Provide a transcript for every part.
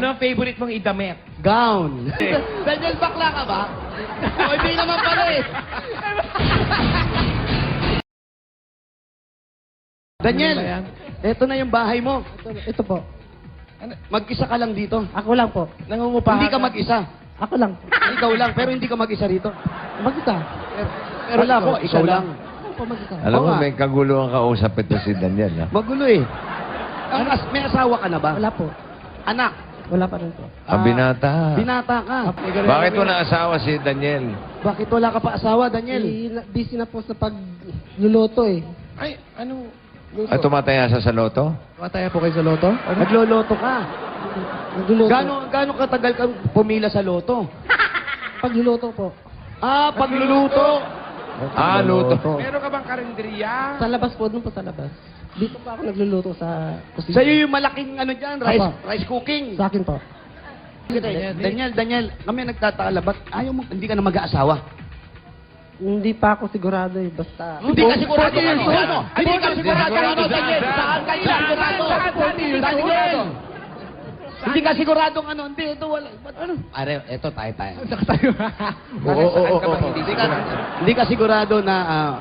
Ano ang favorite mong idamit? Gown. Daniel, bakla ka ba? O, hindi naman pala eh. Daniel, Ano ba yan? eto na yung bahay mo. Ito po. Mag-isa ka lang dito. Ako lang po. Nangungupahan Hindi ka mag-isa. Ako lang. Ikaw lang, pero hindi ka mag-isa rito. Mag-isa. Pero wala ko, ikaw lang. Ako po mag-isa. Alam Oo mo, nga. may kagulo ang kausap ito si Daniel, ha? Magulo eh. May asawa ka na ba? Wala po. Anak. Wala pa rin po. Ang binata. Binata ka. Bakit mo na-asawa si Daniel? Bakit wala ka pa asawa, Daniel? Busy na po sa pagluluto eh. Ay, ano? At tumataya sa loto? Mataya po kayo sa loto? Nagloloto ka. Nagluluto. Gano'ng katagal kang pumila sa loto? Pagluluto po. Ah, pagluluto. Ah, luto. Meron ka bang karinderiya? Sa labas po, doon po sa labas. Dito pa ako nagluluto sa kusina. Sa'yo yung malaking ano dyan, Apa. rice cooking. Sa akin po. Daniel, kami nagtataka, ba't ayaw mo, hindi ka na mag-aasawa? Hindi pa ako sigurado eh. Basta... Hindi ka sigurado ano? Hindi ka sigurado ano, Daniel? Saan ka sigurado? Daniel! Hindi ka siguradong ano, hindi, ito wala. Ano? Are, ito, tayo. Hindi ka sigurado na,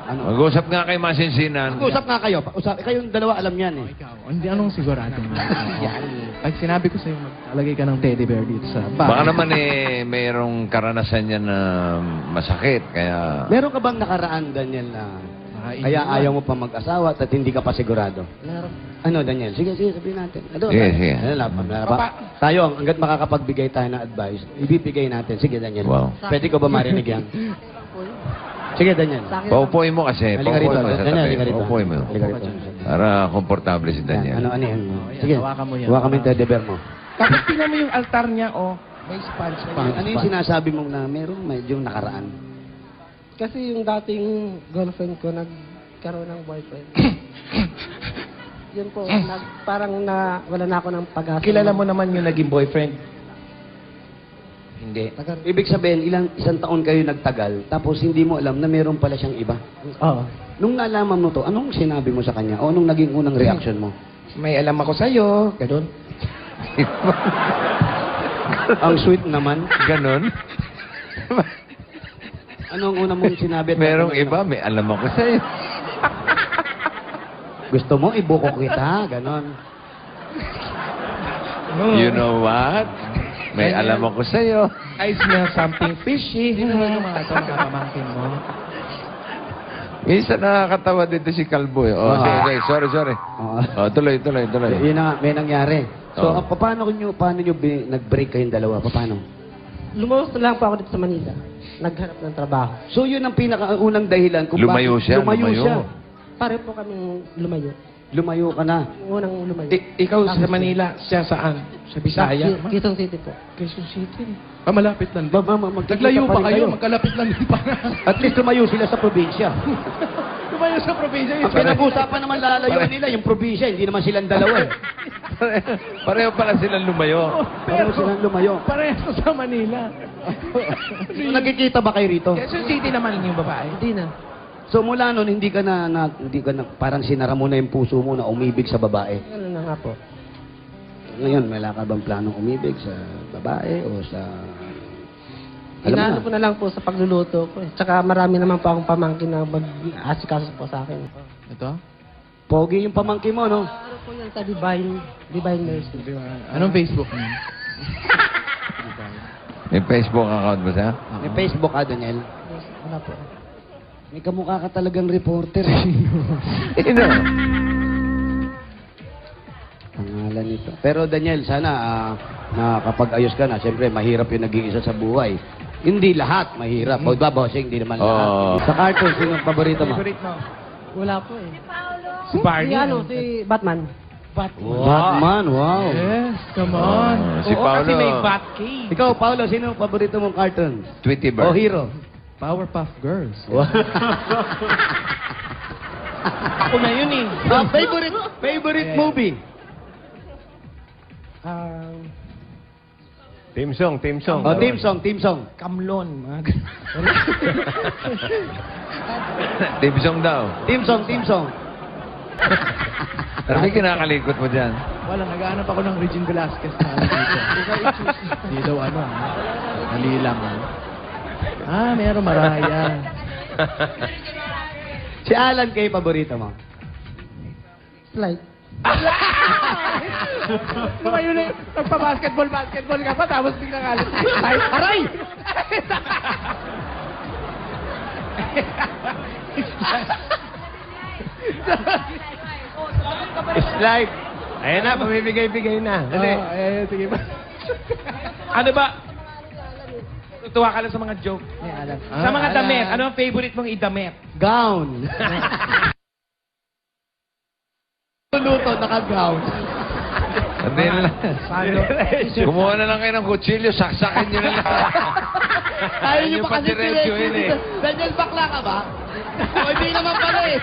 ano. Mag-usap nga kay Masinsinan. Mag-usap nga kayo. Kayong dalawa alam yan eh. Ikaw, hindi anong sigurado mo? Pag sinabi ko sa'yo, maglalagay ka ng teddy bear dito sa bahay. Baka naman mayroong karanasan niya na masakit, kaya... Meron ka bang nakaraan, Daniel, na kaya ayaw mo pa mag-asawa at hindi ka pa sigurado? Meron. Ano, Daniel? Sige, sabihin natin. Ano, Sige. Tayo, hanggat makakapagbigay tayo ng advice, ibibigay natin. Sige, Daniel. Wow. Pwede ko ba marinig yan? Sige, Daniel. Sa akin Paupuin mo kasi. Halika rito. Paupuin mo sa Daniel, tabi. halika rito. Paupuin mo. Halika rito. Para komportable si Daniel. Ano yan? Sige, hawakan mo yan. hawakan mo yung teddy bear mo. Tapos tingnan mo yung altar niya, oh. May sponge. Ano yung sinasabi mong na meron medyo nakaraan? Kasi yung dating girlfriend ko nagkaroon ng boyfriend. Yun po, parang wala na ako ng pag-asa. Kilala mo naman yung naging boyfriend. Hindi. Ibig sabihin, isang taon kayo nagtagal, tapos hindi mo alam na meron pala siyang iba. Oo. Nung nalaman mo to, anong sinabi mo sa kanya? O anong naging unang reaction mo? May alam ako sa'yo. Ganun. Ang sweet naman. Ganon? Anong una mong sinabi? at Merong ano? iba, may alam ako sa'yo. Gusto mo, ibuko kita, ganon. You know what? May alam ako sa'yo. I smell something fishy. Hindi naman yung mga pamangkin mo. Minsan nakakatawa dito si Kalbo. Oh, sige, sorry. Oo. Oh, tuloy. Yun na nga, may nangyari. So, Oo. paano nyo nag-break kayong dalawa? Paano? Lumuwas na lang po ako dito sa Manila. Naghanap ng trabaho. So, yun ang pinakaunang dahilan kung Lumayo bakit siya, lumayo lumayo. siya. Pare po kaming lumayo. Lumayo ka na. Yung unang lumayo. Ikaw sa Manila, siya saan? Sa Bisaya? Quezon City po. Quezon City. Malapit lang. Magkikita Naglayo pa pa rin kayo, magkalapit lang din pa. At least lumayo sila sa probinsya. Lumayo sa probinsya. Ang pinag-usapan naman lalayo nila, yung probinsya, hindi naman silang dalawa. Pareho pala silang lumayo. Pareho silang lumayo. Parehas sa Manila. So, nagkikita ba kayo rito? Quezon City naman yung babae. Hindi na. So mula noon hindi ka na parang sinara mo na yung puso mo na umibig sa babae. Ano na nga po. Ngayon, may ka bang planong umibig sa babae o sa... Alam mo Inaano na. ko na lang po sa pagluluto ko. Tsaka marami naman po akong pamangkin na mag-asikaso po sa akin. Ito? Pogi yung pamangkin mo, no? Ano po yan sa Divine Mercy. Anong Facebook mo? May Facebook account ba siya? May Facebook ka, Daniel. Wala po. May kamukha ka talagang reporter. Ino? Pangalan nito. Pero Daniel, sana nakakapag-ayos ka na. Siyempre, mahirap yung nag-iisa sa buhay. Hindi lahat mahirap. O diba, bossing? Hindi naman lahat. Oo. Sa cartoon, sino ang paborito mo? Favorite mo? Wala po eh. Si Barney. Si Batman. Batman, wow. Yes, come on. Si Oo, Paolo. kasi may Batcave. Ikaw, Paolo, sino ang paborito mong cartoon? Tweety O Bird. hero? Powerpuff Girls. Wow. Ako na yun eh. Favorite movie? Team song. Oh, team song. Kamlon. Team song daw. Team song. Ano may kinakalikot mo dyan? Wala, nag-aanap ako ng Regine Velasquez na dito. Hindi daw ano. Mali lang. Meron Maraya. Si Alan kayo paborito mo? Slide. Ngayon na nagpa-basketball ka pa, tapos biglang alis. Ay, aray! Slide. Ayan na, pamibigay-bigay na. Dali. Sige ba? Ano ba? Tutuwa ka lang sa mga joke. Sa mga damit, ano ang favorite mong idamit? Gown. Luto, naka-gown. Hindi na lang. Kumuha na lang kayo ng kutsilyo, saksakin nyo na lang. Ayaw nyo Yung pa kasi padiretsuhin eh. Daniel, bakla ka ba? O, hindi naman pala eh.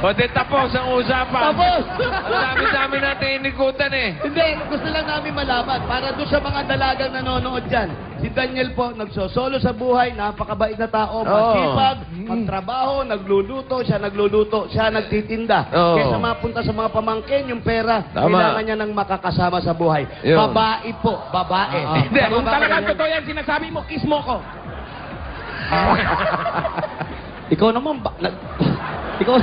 O, di tapos ang usapan. Tapos! Ang dami-dami natin inikutan eh. Hindi, gusto lang namin malaman para doon sa mga dalagang nanonood dyan. Si Daniel po, nagsosolo sa buhay, napakabait na tao, masipag, magtrabaho, nagluluto, siya nagtitinda. Oo. Kesa mapunta sa mga pamangkin, yung pera, Tama. kailangan niya ng makakasama sa buhay. Yun. Babae po, babae. Hindi, kung talagang totoo yan, sinasabi mo, kiss mo ko. Ikaw naman, ikaw,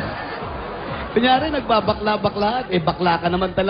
kunyari nagbabakla-bakla, bakla ka naman talaga.